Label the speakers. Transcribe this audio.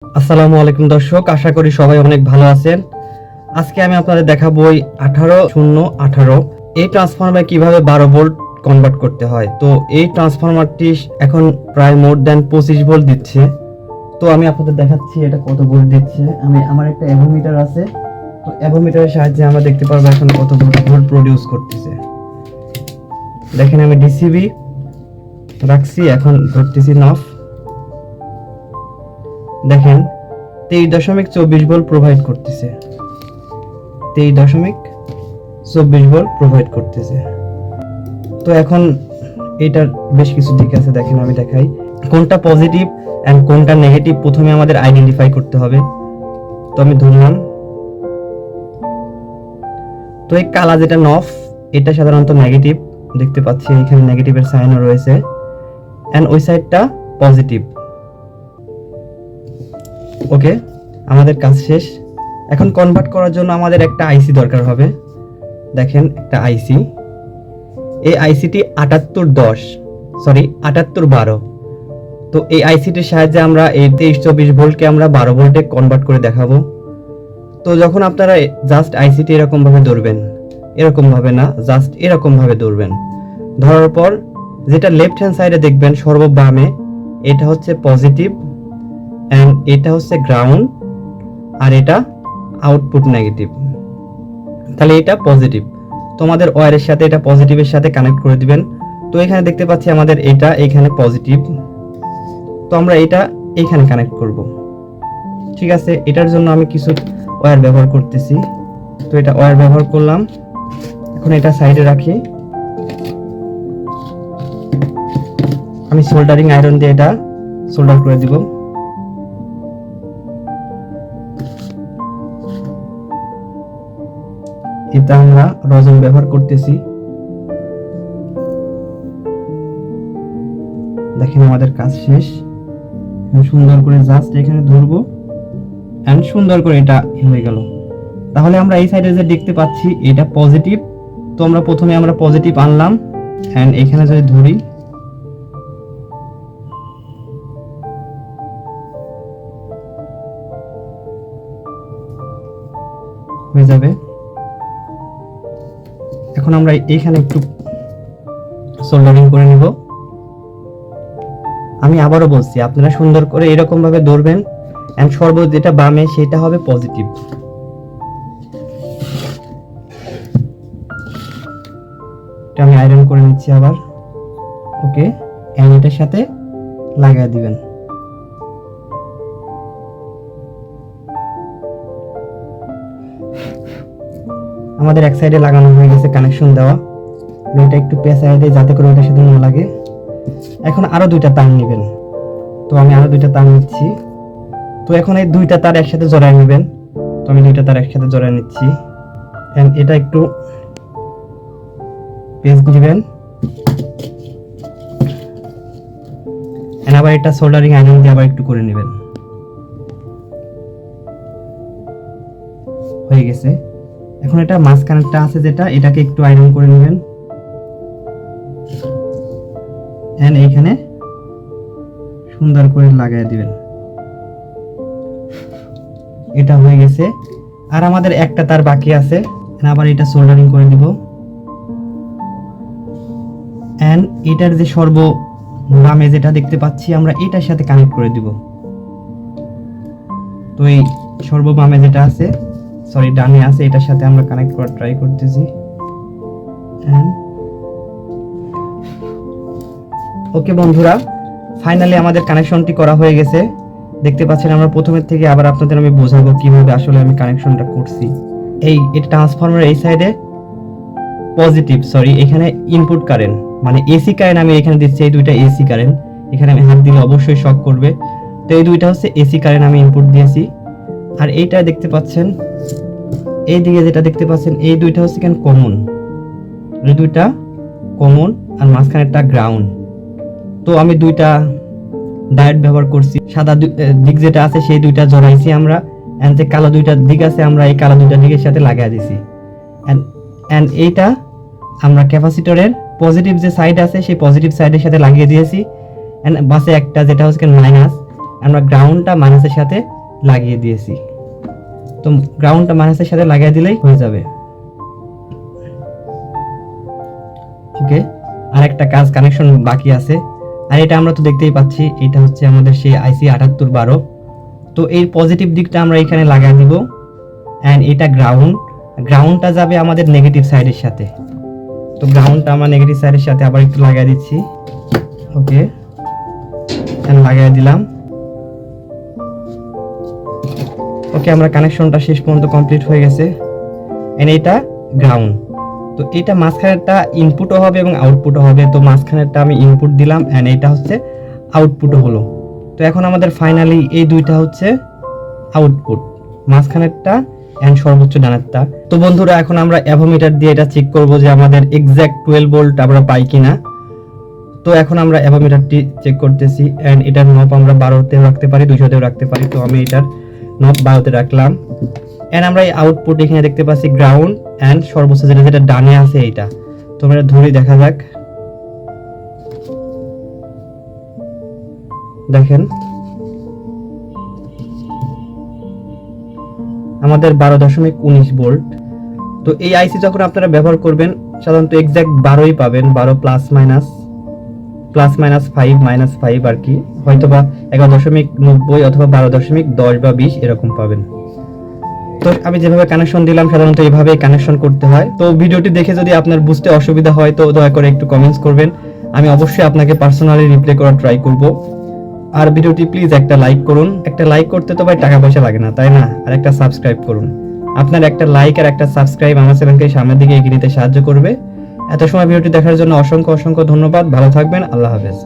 Speaker 1: আসসালামু আলাইকুম দর্শক, আশা করি সবাই অনেক ভালো আছেন। আজকে আমি আপনাদের দেখাবো 18-0-18 এই ট্রান্সফরমার কিভাবে 12 ভোল্ট কনভার্ট করতে হয়। তো এই ট্রান্সফরমারটি এখন প্রায় মোর দ্যান 25 ভোল্ট দিচ্ছে। তো আমি আপনাদের দেখাচ্ছি এটা কত ভোল্ট দিচ্ছে। আমার একটা অ্যাভোমিটার আছে, তো অ্যাভোমিটারের সাহায্যে আমরা দেখতে পারবো এখন কত ভোল্ট প্রডিউস করতেছে। দেখেন আমি ডিসিবি রাখছি, এখন ধরতেছি নফ। দেখেন 23.24 ভোল্ট প্রোভাইড করতেছে, 23.24 ভোল্ট প্রোভাইড করতেছে। তো এখন এটার বেশ কিছু দিক আছে, দেখেন আমি দেখাই কোনটা পজিটিভ এন্ড কোনটা নেগেটিভ প্রথমে আমাদের আইডেন্টিফাই করতে হবে। তো আমি ধরলাম, তো এই কালা যেটা নফ এটা সাধারণত নেগেটিভ দেখতে পাচ্ছি, এখানে নেগেটিভের সাইনও রয়েছে এন্ড ওই সাইডটা পজিটিভ। ওকে, আমাদের কাজ শেষ। এখন কনভার্ট করার জন্য আমাদের একটা আইসি দরকার হবে। দেখেন একটা আইসি, এই আইসিটি 7812। তো এই আইসিটির সাহায্যে আমরা এই 23-24 ভোল্টকে আমরা 12 ভোল্টে কনভার্ট করে দেখাবো। তো যখন আপনারা জাস্ট আইসিটি এরকম ভাবে ধরবেন, এরকম ভাবে না, জাস্ট এরকম ভাবে ধরবেন। ধরার পর যেটা লেফট হ্যান্ড সাইডে দেখবেন সর্ববামে, এটা হচ্ছে পজিটিভ এন্ড এটা হচ্ছে গ্রাউন্ড আর এটা আউটপুট নেগেটিভ। তাহলে এটা পজিটিভ, তো আমাদের ওয়্যারের সাথে এটা পজিটিভের সাথে কানেক্ট করে দিবেন। তো এখানে দেখতে পাচ্ছি আমাদের এটা এখানে পজিটিভ, তো আমরা এটা এখানে কানেক্ট করব। ঠিক আছে, এটার জন্য আমি কিছু ওয়্যার ব্যবহার করতেছি। তো এটা ওয়্যার ব্যবহার করলাম, এখন এটা সাইডে রাখি। আমি সোল্ডারিং আয়রন দিয়ে এটা সোল্ডার করে দিব। এটা আমরা রজন ব্যবহার করতেছি। দেখেন আমাদের কাজ শেষ। সুন্দর করে জাস্ট এখানে ধরবো এন্ড সুন্দর করে এটা হয়ে গেল। তাহলে আমরা এই সাইডে যে দেখতে পাচ্ছি এটা পজিটিভ, তো আমরা প্রথমে পজিটিভ আনলাম এন্ড এখানে যদি ধরি হয়ে যাবে। এখন আমরা এইখানে একটু সোল্ডারিং করে নিব। আমি আবারও বলছি, আপনারা সুন্দর করে এরকম ভাবে ধরবেন এন্ড সর্বোচ্চ যেটা বামে সেটা হবে পজিটিভ। এটা আমি আয়রন করে নিচ্ছি আবার। ওকে, এন্ড এটার সাথে লাগিয়ে দিবেন। আমাদের এক সাইডে লাগানো হয়ে গেছে, কানেকশন দেওয়া। এটা একটু পেঁচায় দেয় যাতে করে ওটার সাথে না লাগে। এখন আরো দুইটা তার নেবেন, তো আমি আরো দুইটা তার নিচ্ছি। তো এখন এই দুইটা তার একসাথে জড়ায় নেবেন, তো আমি দুইটা তার একসাথে জড়ায় নিচ্ছি। এন্ড এটা একটু পেঁচ দিবেন এন্ড আবার এটা সোল্ডারিং আয়রন দিয়ে আবার একটু করে নেবেন। হয়ে গেছে। এখন এটা মাঝখানেরটা আছে যেটা, এটাকে একটু আয়রন করে নেবেন এন্ড এইখানে সুন্দর করে লাগিয়ে দিবেন। এটা হয়ে গেছে। আর আমাদের একটা তার বাকি আছে, আবার এটা সোল্ডারিং করে দিব এন্ড এটার যে সর্ববামে যেটা দেখতে পাচ্ছি আমরা এটার সাথে কানেক্ট করে দিব। তো এই সর্ববামে যেটা আছে, সরি ডানে আছে, এটার সাথে আমরা কানেক্ট করার ট্রাই করতেছি। ওকে বন্ধুরা, ফাইনালি আমাদের কানেকশনটি করা হয়ে গেছে। দেখতে পাচ্ছেন আমরা প্রথমের থেকে আবার আপনাদের আমি বোঝাবো কিভাবে আসলে আমি কানেকশনটা করছি। এটা ট্রান্সফরমার এই সাইডে পজিটিভ, সরি এখানে ইনপুট কারেন্ট মানে এসি কারেন্ট আমি এখানে দিচ্ছি। এই দুইটা এসি কারেন্ট, এখানে আমি হাত দিলে অবশ্যই শক করবে। তো এই দুইটা হচ্ছে এসি কারেন্ট আমি ইনপুট দিয়েছি। আর এইটা দেখতে পাচ্ছেন, এই দিকে যেটা দেখতে পাচ্ছেন এই দুইটা হচ্ছে কেন কমন, এই দুইটা কমন আর মাঝখানে একটা গ্রাউন্ড। তো আমি দুইটা ডায়োড ব্যবহার করছি। সাদা দিক যেটা আছে সেই দুইটা জড়াইছি আমরা, এন্ড যে কালো দুইটা দিক আছে আমরা এই কালো দুইটা দিকের সাথে লাগিয়ে দিছি। এন্ড এইটা আমরা ক্যাপাসিটরের পজিটিভ যে সাইড আছে সেই পজিটিভ সাইডের সাথে লাগিয়ে দিয়েছি। এন্ড বাসে একটা যেটা হচ্ছে মাইনাস, আমরা গ্রাউন্ডটা মাইনাসের সাথে লাগিয়ে দিয়েছি। তো গ্রাউন্ডটা মাইনাসের সাথে লাগিয়ে দিলেই হয়ে যাবে। ওকে, আর একটা কাজ কানেকশন বাকি আছে। আর এটা আমরা তো দেখতেই পাচ্ছি, এটা হচ্ছে আমাদের সেই আইসি 7812। তো এই পজিটিভ দিকটা আমরা এখানে লাগিয়ে দিব, অ্যান্ড এটা গ্রাউন্ডটা যাবে আমাদের নেগেটিভ সাইডের সাথে। তো গ্রাউন্ডটা আমরা নেগেটিভ সাইডের সাথে আবার একটু লাগিয়ে দিচ্ছি। ওকে, লাগিয়ে দিলাম। ওকে, আমরা কানেকশনটা শেষ পর্যন্ত কমপ্লিট হয়ে গেছে। এন্ড এটা গ্রাউন্ড। তো এটা মাঝখানেরটা ইনপুটও হবে এবং আউটপুটও হবে। তো মাঝখানেরটা আমি ইনপুট দিলাম, এন্ড এটা হচ্ছে আউটপুটও হলো। তো এখন আমাদের ফাইনালি এই দুইটা হচ্ছে আউটপুট, মাঝখানেরটা এন্ড সর্বোচ্চ ডানেরটা। তো বন্ধুরা, এখন আমরা অ্যাভোমিটার দিয়ে এটা চেক করব যে আমাদের এক্সাক্ট 12 ভোল্ট আমরা পাই কিনা। তো এখন আমরা অ্যাভোমিটারটি চেক করতেছি, এন্ড এটার নব আমরা 12তেও রাখতে পারি, 200তেও রাখতে পারি। তো আমি এটার নব 12তে রাখলাম। এন্ড আমরা এই আউটপুট এখানে দেখতে পাচ্ছি গ্রাউন্ড এন্ড সর্বোচ্চ যেটা ডানে আছে এইটা। তো আমরা ধরে দেখা যাক। দেখেন আমাদের 12.19 ভোল্ট। তো এই আইসি যখন আপনারা ব্যবহার করবেন সাধারণত এক্সাক্ট 12ই পাবেন, 12 প্লাস মাইনাস 5 মাইনাস 5 আর কি, হয়তো বা 11.90 অথবা 12.10 বা 20 এরকম পাবেন। তো আমি যেভাবে কানেকশন দিলাম সাধারণত এইভাবেই কানেকশন করতে হয়। তো ভিডিওটি দেখে যদি আপনার বুঝতে অসুবিধা হয় তো দয়া করে একটু কমেন্টস করবেন, আমি অবশ্যই আপনাকে পার্সোনালি রিপ্লাই করার ট্রাই করব। আর ভিডিওটি প্লিজ একটা লাইক করুন। একটা লাইক করতে তো ভাই টাকা পয়সা লাগে না, তাই না? আর একটা সাবস্ক্রাইব করুন। আপনার একটা লাইক আর একটা সাবস্ক্রাইব আমার চ্যানেলকে সামনের দিকে এগিয়ে নিতে সাহায্য করবে। এত সময় ভিডিওটি দেখার জন্য অসংখ্য ধন্যবাদ। ভালো থাকবেন। আল্লাহ হাফেজ।